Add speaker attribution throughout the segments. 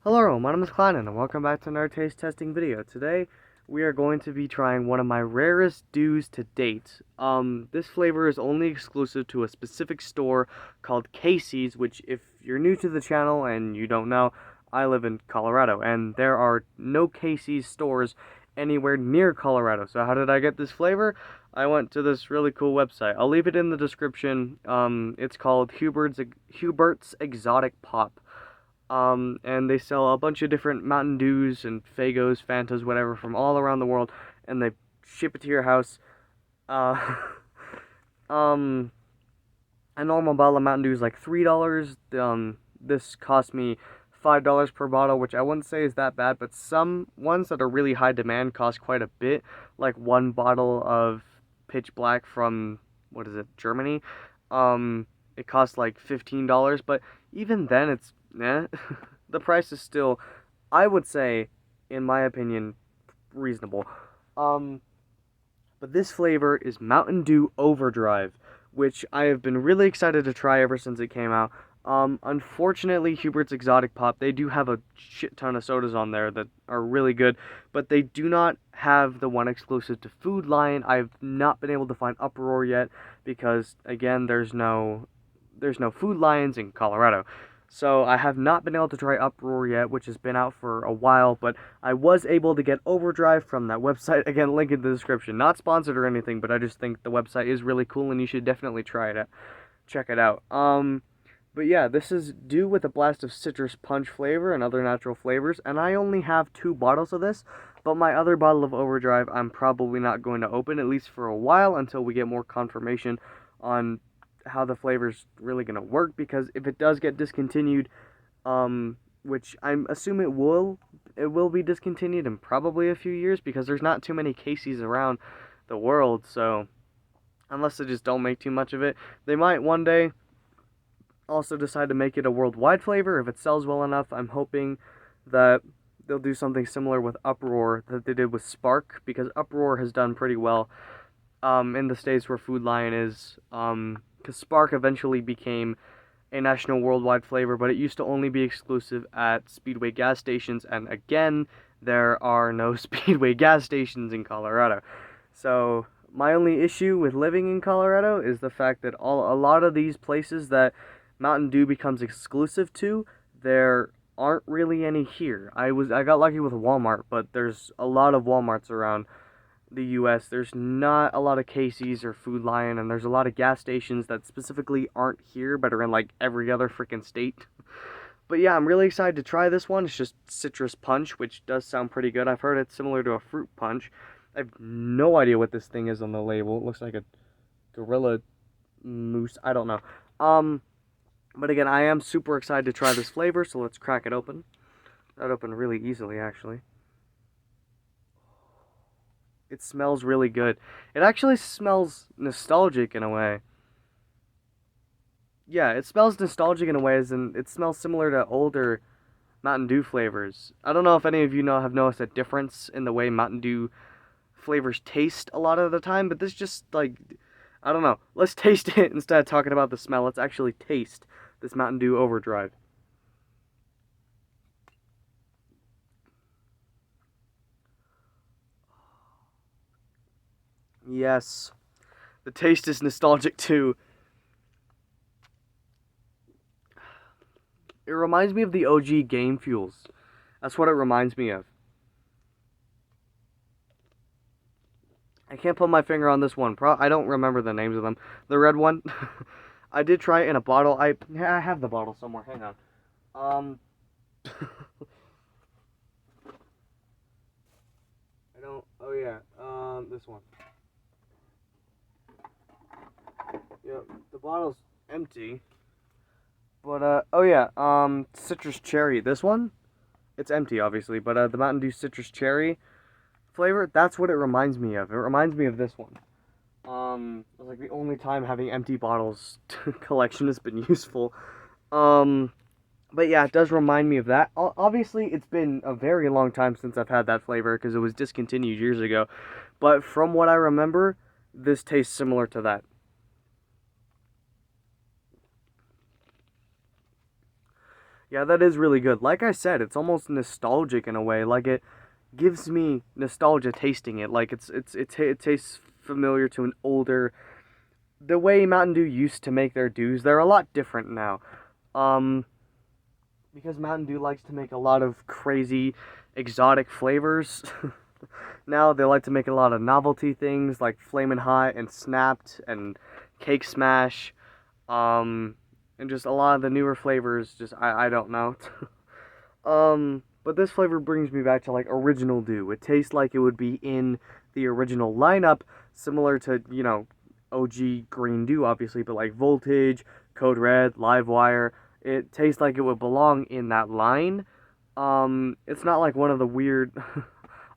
Speaker 1: Hello, my name is Klein and welcome back to another taste testing video. Today we are going to be trying one of my rarest dews to date. This flavor is only exclusive to a specific store called Casey's, which if you're new to the channel and you don't know, I live in Colorado and there are no Casey's stores anywhere near Colorado. So how did I get this flavor? I went to this really cool website. I'll leave it in the description. It's called Hubert's Exotic Pop. And they sell a bunch of different Mountain Dews and Fagos, Fantas, whatever, from all around the world, and they ship it to your house. Uh, um, a normal bottle of Mountain Dew is like $3. This cost me $5 per bottle, which I wouldn't say is that bad, but some ones that are really high demand cost quite a bit. Like one bottle of Pitch Black from, what is it, Germany? It costs like $15, but even then it's the price is still, I would say, in my opinion, reasonable. But this flavor is Mountain Dew Overdrive, which I have been really excited to try ever since it came out. Unfortunately, Hubert's Exotic Pop, they do have a shit ton of sodas on there that are really good, but they do not have the one exclusive to Food Lion. I've not been able to find Uproar yet because, again, there's no Food Lions in Colorado. So I have not been able to try Uproar yet, which has been out for a while, but I was able to get Overdrive from that website. Again, link in the description. Not sponsored or anything, but I just think the website is really cool and you should definitely try it out. Check it out. But yeah, this is Dew with a blast of citrus punch flavor and other natural flavors, and I only have 2 bottles of this, but my other bottle of Overdrive I'm probably not going to open, at least for a while, until we get more confirmation on how the flavor's really gonna work, because if it does get discontinued, which I'm assume it will be discontinued in probably a few years, because there's not too many Casey's around the world, so unless they just don't make too much of it, they might one day also decide to make it a worldwide flavor if it sells well enough. I'm hoping that they'll do something similar with Uproar that they did with Spark, because Uproar has done pretty well in the states where Food Lion is, because Spark eventually became a national worldwide flavor, but it used to only be exclusive at Speedway gas stations, and again, there are no Speedway gas stations in Colorado. So my only issue with living in Colorado is the fact that a lot of these places that Mountain Dew becomes exclusive to, there aren't really any here. I got lucky with Walmart, but there's a lot of Walmarts around the US. There's not a lot of Casey's or Food Lion, and there's a lot of gas stations that specifically aren't here but are in like every other freaking state. But yeah, I'm really excited to try this one. It's just citrus punch, which does sound pretty good. I've heard it's similar to a fruit punch. I have no idea what this thing is on the label. It looks like a gorilla moose. I don't know. But again, I am super excited to try this flavor, so let's crack it open. That opened really easily, actually. It smells really good. It actually smells nostalgic in a way. Yeah, it smells nostalgic in a way, as in it smells similar to older Mountain Dew flavors. I don't know if any of you have noticed a difference in the way Mountain Dew flavors taste a lot of the time, but this just, like, I don't know. Let's taste it instead of talking about the smell. Let's actually taste this Mountain Dew Overdrive. Yes, the taste is nostalgic too. It reminds me of the OG Game Fuels. That's what it reminds me of. I can't put my finger on this one. I don't remember the names of them. The red one, I did try it in a bottle. I have the bottle somewhere. Hang on. I don't. Oh yeah. This one. Yep. The bottle's empty. But oh yeah. Citrus cherry. This one, it's empty obviously. But the Mountain Dew citrus cherry flavor, that's what it reminds me of. It reminds me of this one. It's like the only time having empty bottles collection has been useful. But yeah, it does remind me of that. Obviously, it's been a very long time since I've had that flavor because it was discontinued years ago. But from what I remember, this tastes similar to that. Yeah, that is really good. Like I said, it's almost nostalgic in a way. Like it gives me nostalgia tasting it. Like it tastes familiar to an older. The way Mountain Dew used to make their dews, they're a lot different now. Um, because Mountain Dew likes to make a lot of crazy, exotic flavors. Now they like to make a lot of novelty things like Flamin' Hot and Snapped and Cake Smash. And just a lot of the newer flavors. Just I don't know. But this flavor brings me back to like original Dew. It tastes like it would be in the original lineup, similar to, OG Green Dew, obviously, but like Voltage, Code Red, Livewire. It tastes like it would belong in that line. It's not like one of the weird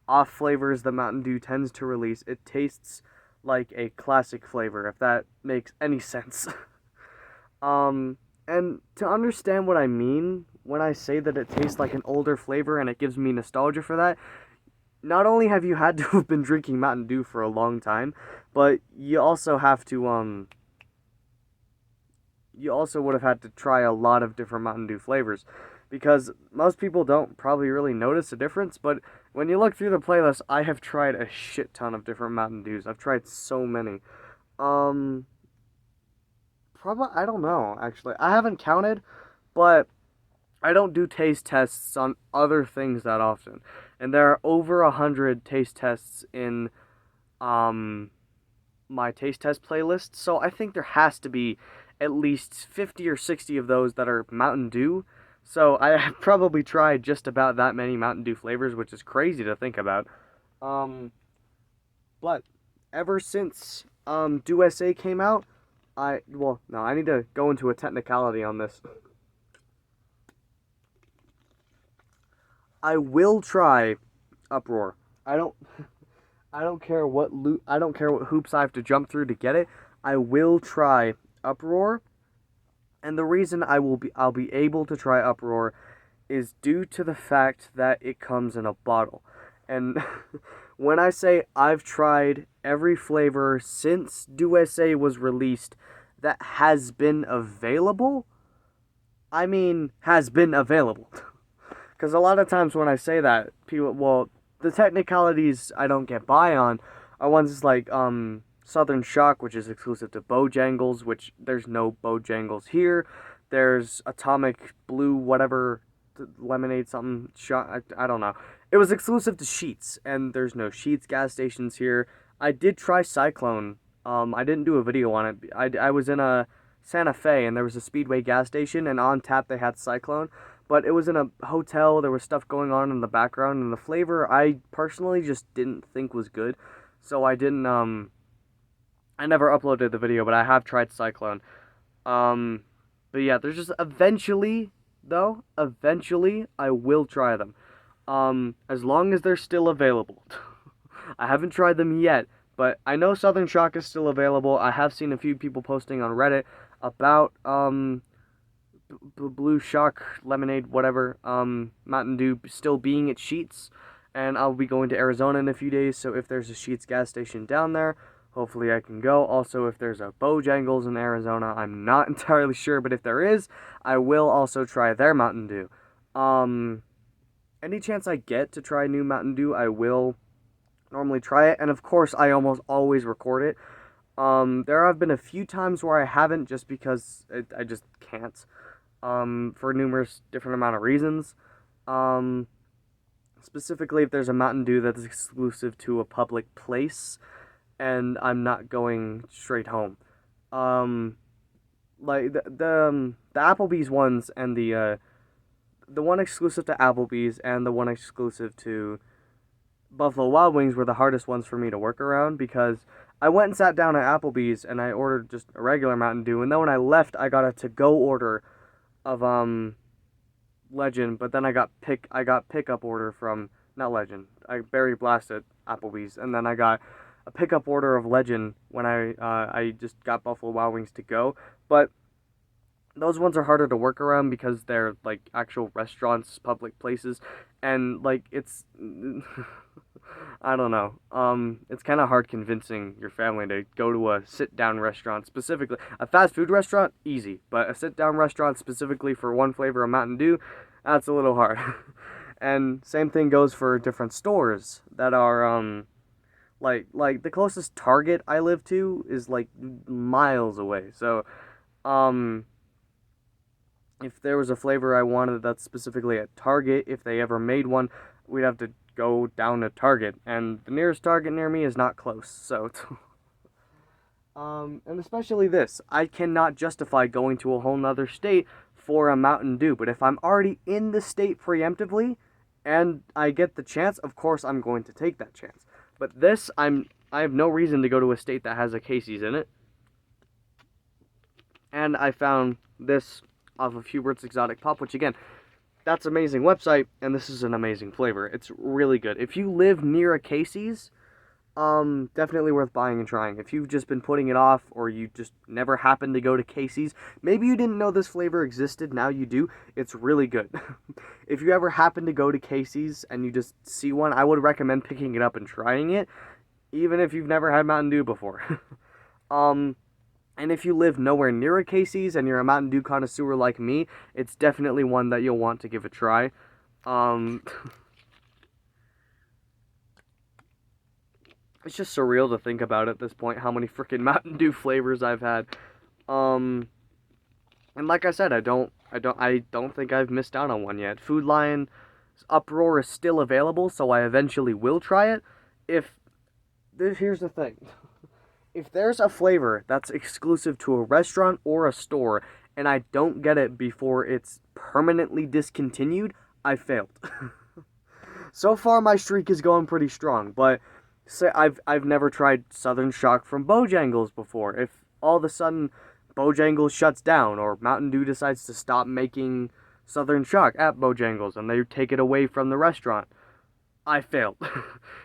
Speaker 1: off flavors that Mountain Dew tends to release. It tastes like a classic flavor, if that makes any sense. And to understand what I mean when I say that it tastes like an older flavor and it gives me nostalgia for that, not only have you had to have been drinking Mountain Dew for a long time, but you also have to, you also would have had to try a lot of different Mountain Dew flavors. Because most people don't probably really notice a difference, but when you look through the playlist, I have tried a shit ton of different Mountain Dews. I've tried so many. Um, Probably, I don't know, actually. I haven't counted, but I don't do taste tests on other things that often. And there are over 100 taste tests in um my taste test playlist, so I think there has to be at least 50 or 60 of those that are Mountain Dew. So I have probably tried just about that many Mountain Dew flavors, which is crazy to think about. Um but ever since Dew SA came out, well, no, I need to go into a technicality on this. I will try Uproar. I don't I don't care what I don't care what hoops I have to jump through to get it. I will try Uproar, and the reason I'll be able to try Uproar is due to the fact that it comes in a bottle. And when I say I've tried every flavor since Dew SA was released that has been available, I mean has been available. Because a lot of times when I say that, people, well, the technicalities I don't get by on are ones like Southern Shock, which is exclusive to Bojangles, which there's no Bojangles here. There's Atomic Blue, whatever, lemonade something shot. I don't know. It was exclusive to Sheetz, and there's no Sheetz gas stations here. I did try Cyclone. I didn't do a video on it. I was in a Santa Fe, and there was a Speedway gas station, and on tap they had Cyclone. But it was in a hotel, there was stuff going on in the background, and the flavor I personally just didn't think was good. So I didn't, I never uploaded the video, but I have tried Cyclone. But yeah, there's just eventually, though, eventually I will try them. As long as they're still available. I haven't tried them yet, but I know Southern Shock is still available. I have seen a few people posting on Reddit about, Blue Shock, Lemonade, whatever, Mountain Dew still being at Sheetz, and I'll be going to Arizona in a few days, so if there's a Sheetz gas station down there, hopefully I can go. Also, if there's a Bojangles in Arizona, I'm not entirely sure, but if there is, I will also try their Mountain Dew. Any chance I get to try new Mountain Dew, I will normally try it, and of course, I almost always record it. There have been a few times where I haven't, just because I just can't. For numerous different amount of reasons. Specifically, if there's a Mountain Dew that's exclusive to a public place, and I'm not going straight home. Like the Applebee's ones and the one exclusive to Applebee's and the one exclusive to Buffalo Wild Wings were the hardest ones for me to work around, because I went and sat down at Applebee's and I ordered just a regular Mountain Dew, and then when I left, I got a to-go order of Legend, but then I got pickup order from, not Legend, I Berry Blasted Applebee's, and then I got a pickup order of Legend when I just got Buffalo Wild Wings to go. But those ones are harder to work around because they're like actual restaurants, public places, and like it's I don't know. It's kind of hard convincing your family to go to a sit-down restaurant specifically. A fast food restaurant, easy, but a sit-down restaurant specifically for one flavor of Mountain Dew, that's a little hard. And same thing goes for different stores that are like the closest Target I live to is like miles away. So, um if there was a flavor I wanted that's specifically at Target, if they ever made one, we'd have to go down to Target, and the nearest Target near me is not close, so and especially this, I cannot justify going to a whole nother state for a Mountain Dew, but if I'm already in the state preemptively, and I get the chance, of course I'm going to take that chance. But this, I have no reason to go to a state that has a Casey's in it, and I found this off of Hubert's Exotic Pop, which again, that's an amazing website, and this is an amazing flavor. It's really good. If you live near a Casey's, definitely worth buying and trying. If you've just been putting it off, or you just never happened to go to Casey's, maybe you didn't know this flavor existed, now you do, it's really good. If you ever happen to go to Casey's and you just see one, I would recommend picking it up and trying it, even if you've never had Mountain Dew before. And if you live nowhere near a Casey's and you're a Mountain Dew connoisseur like me, it's definitely one that you'll want to give a try. It's just surreal to think about at this point how many freaking Mountain Dew flavors I've had. And like I said, I don't think I've missed out on one yet. Food Lion's Uproar is still available, so I eventually will try it. Here's the thing. If there's a flavor that's exclusive to a restaurant or a store, and I don't get it before it's permanently discontinued, I failed. So far, my streak is going pretty strong, but say I've never tried Southern Shock from Bojangles before. If all of a sudden Bojangles shuts down, or Mountain Dew decides to stop making Southern Shock at Bojangles, and they take it away from the restaurant, I failed.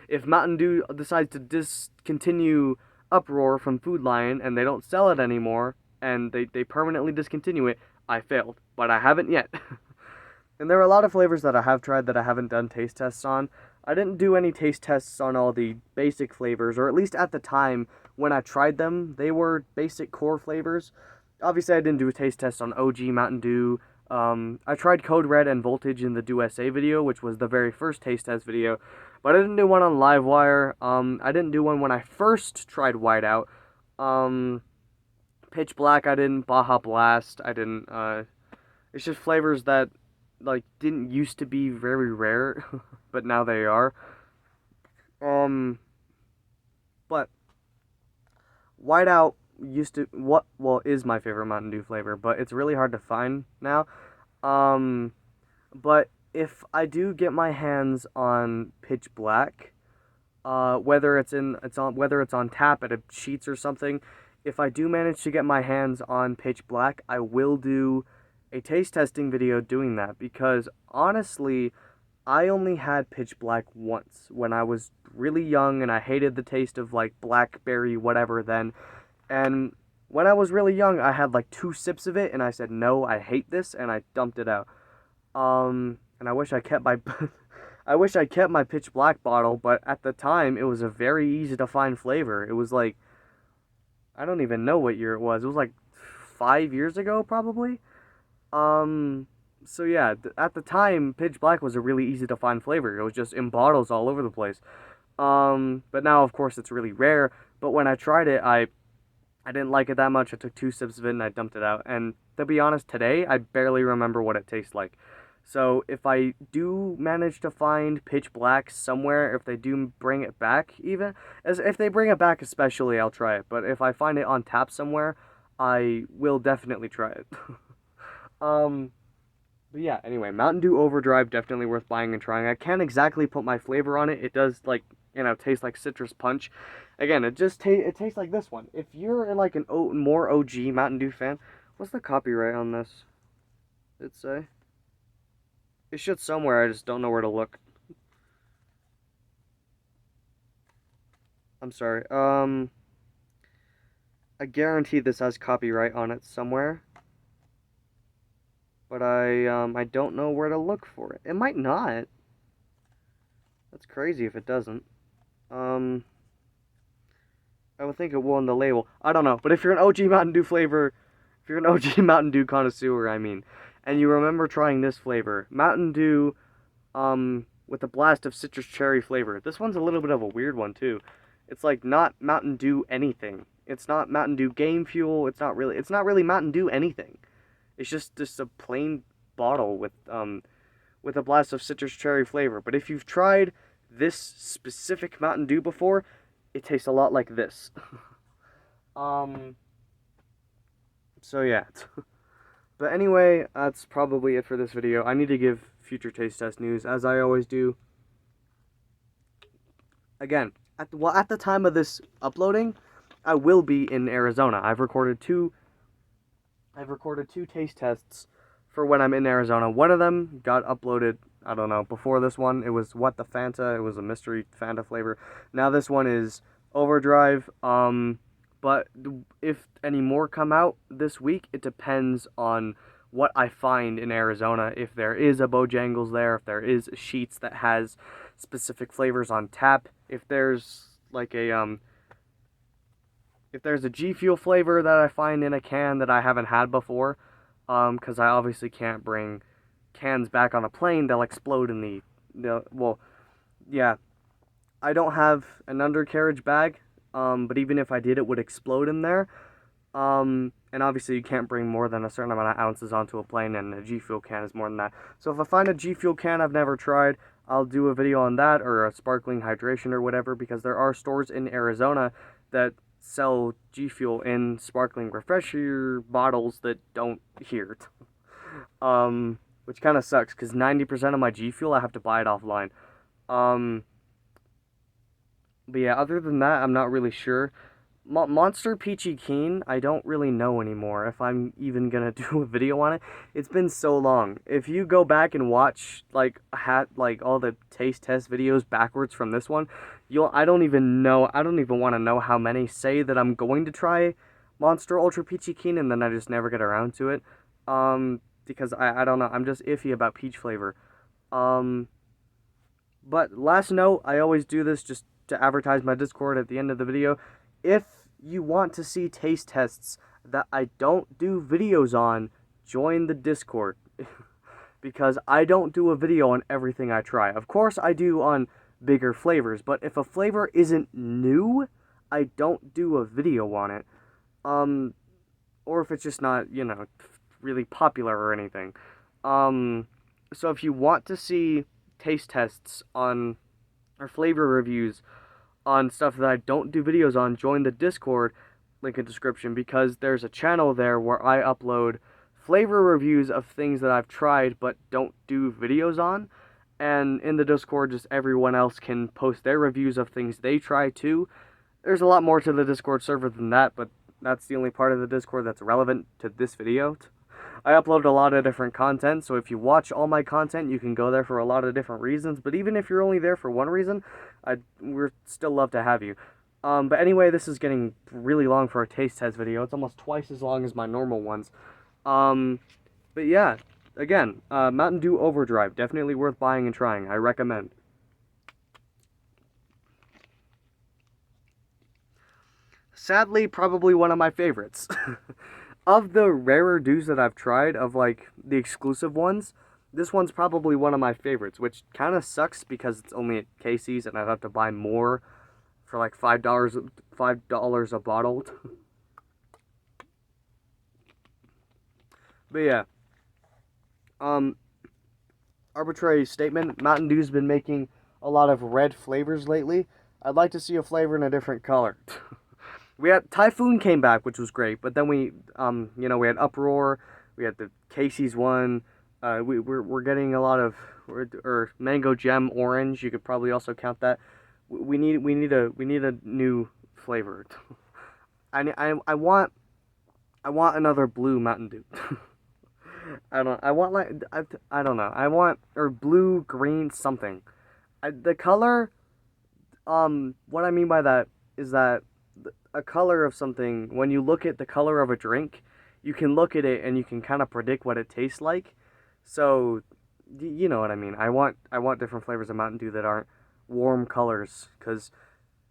Speaker 1: If Mountain Dew decides to discontinue Uproar from Food Lion and they don't sell it anymore and they permanently discontinue it, I failed. But I haven't yet. And there are a lot of flavors that I have tried that I haven't done taste tests on. I didn't do any taste tests on all the basic flavors, or at least at the time when I tried them, they were basic core flavors. Obviously, I didn't do a taste test on OG Mountain Dew. I tried Code Red and Voltage in the Dew SA video, which was the very first taste test video, but I didn't do one on Livewire. I didn't do one when I first tried Whiteout. Pitch Black, I didn't. Baja Blast, I didn't. It's just flavors that, like, didn't used to be very rare, but now they are. But Whiteout is my favorite Mountain Dew flavor, but it's really hard to find now. But if I do get my hands on Pitch Black, whether it's on tap at a Sheetz or something, if I do manage to get my hands on Pitch Black, I will do a taste testing video doing that, because honestly, I only had Pitch Black once when I was really young and I hated the taste of like blackberry whatever then. And when I was really young, I had like 2 sips of it and I said, "No, I hate this," and I dumped it out. And I wish I kept my I wish I kept my Pitch Black bottle, but at the time it was a very easy to find flavor. It was like, I don't even know what year it was. It was like 5 years ago probably. So yeah, at the time, Pitch Black was a really easy to find flavor. It was just in bottles all over the place. But now, of course, it's really rare. But when I tried it, I didn't like it that much. I took 2 sips of it and I dumped it out. And to be honest, today, I barely remember what it tastes like. So if I do manage to find Pitch Black somewhere, if they do bring it back even, if they bring it back especially, I'll try it. But if I find it on tap somewhere, I will definitely try it. But yeah, anyway, Mountain Dew Overdrive, definitely worth buying and trying. I can't exactly put my flavor on it. It does, like, taste like citrus punch. Again, it tastes like this one. If you're like an more OG Mountain Dew fan, what's the copyright on this? Did it say? It should somewhere, I just don't know where to look. I'm sorry. I guarantee this has copyright on it somewhere. But I don't know where to look for it. It might not. That's crazy if it doesn't. I would think it will on the label. I don't know, but if you're an OG Mountain Dew flavor, if you're an OG Mountain Dew connoisseur, I mean, and you remember trying this flavor, Mountain Dew, with a blast of citrus cherry flavor. This one's a little bit of a weird one too. It's like not Mountain Dew anything. It's not Mountain Dew Game Fuel. It's not really Mountain Dew anything. It's just a plain bottle with a blast of citrus cherry flavor. But if you've tried this specific Mountain Dew before, it tastes a lot like this. So yeah. But anyway, that's probably it for this video. I need to give future taste test news, as I always do. Again, at the time of this uploading, I will be in Arizona. I've recorded two taste tests for when I'm in Arizona. One of them got uploaded, I don't know, before this one. It was What the Fanta. It was a mystery Fanta flavor. Now this one is Overdrive. But if any more come out this week, it depends on what I find in Arizona. If there is a Bojangles there, if there is a Sheetz that has specific flavors on tap, if there's like a if there's a G Fuel flavor that I find in a can that I haven't had before, because I obviously can't bring cans back on a plane. They'll explode in the well, yeah. I don't have an undercarriage bag. But even if I did, it would explode in there. And obviously you can't bring more than a certain amount of ounces onto a plane, and a G Fuel can is more than that. So if I find a G Fuel can I've never tried, I'll do a video on that, or a sparkling hydration or whatever, because there are stores in Arizona that sell G Fuel in sparkling refresher bottles that don't here. Which kind of sucks, because 90% of my G Fuel I have to buy it offline. But yeah, other than that, I'm not really sure. Monster Peachy Keen, I don't really know anymore if I'm even gonna do a video on it. It's been so long. If you go back and watch like all the taste test videos backwards from this one, I don't even want to know how many say that I'm going to try Monster Ultra Peachy Keen, and then I just never get around to it. Because I don't know, I'm just iffy about peach flavor. But last note, I always do this just to advertise my Discord at the end of the video. If you want to see taste tests that I don't do videos on, join the Discord. Because I don't do a video on everything I try. Of course I do on bigger flavors, but if a flavor isn't new, I don't do a video on it. Or if it's just not, you know, really popular or anything. So if you want to see taste tests on, or flavor reviews on stuff that I don't do videos on, join the Discord, link in description, because there's a channel there where I upload flavor reviews of things that I've tried but don't do videos on. And in the Discord, just everyone else can post their reviews of things they try too. There's a lot more to the Discord server than that, but that's the only part of the Discord that's relevant to this video. I upload a lot of different content, so if you watch all my content, you can go there for a lot of different reasons. But even if you're only there for one reason, we'd still love to have you. But anyway, this is getting really long for a taste test video. It's almost twice as long as my normal ones. But yeah, again, Mountain Dew Overdrive, definitely worth buying and trying. I recommend. Sadly, probably one of my favorites. Of the rarer dews that I've tried, of like the exclusive ones, this one's probably one of my favorites, which kind of sucks because it's only at Casey's and I'd have to buy more for like $5 a bottle. But yeah, arbitrary statement, Mountain Dew's been making a lot of red flavors lately. I'd like to see a flavor in a different color. We had Typhoon came back, which was great, but then we had Uproar, we had the Casey's one, we're getting a lot of, or Mango Gem Orange, you could probably also count that. We need a new flavor. I want another blue Mountain Dew. I don't know. I want, or blue, green, something. The color, what I mean by that is that a color of something, when you look at the color of a drink, you can look at it and you can kind of predict what it tastes like. So, you know what I mean. I want different flavors of Mountain Dew that aren't warm colors, because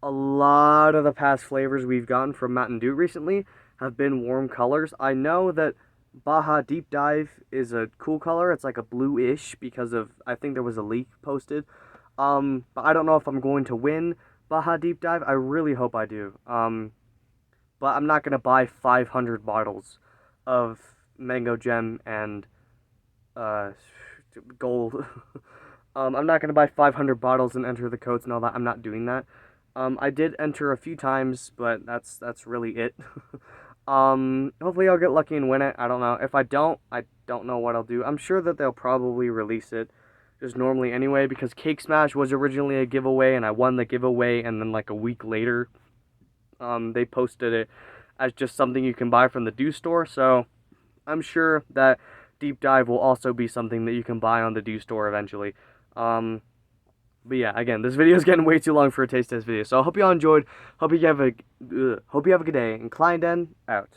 Speaker 1: a lot of the past flavors we've gotten from Mountain Dew recently have been warm colors. I know that Baja Deep Dive is a cool color. It's like a blue-ish because of, I think there was a leak posted. But I don't know if I'm going to win Baja Deep Dive. I really hope I do. But I'm not going to buy 500 bottles of Mango Gem and Gold. I'm not going to buy 500 bottles and enter the codes and all that. I'm not doing that. I did enter a few times, but that's really it. Hopefully I'll get lucky and win it. I don't know. If I don't know what I'll do. I'm sure that they'll probably release it just normally anyway, because Cake Smash was originally a giveaway, and I won the giveaway, and then like a week later, they posted it as just something you can buy from the Dew store, so I'm sure that Deep Dive will also be something that you can buy on the Dew store eventually. But yeah, again, this video is getting way too long for a taste test video, so I hope you all enjoyed. Hope you have a good day, and Klein Den out.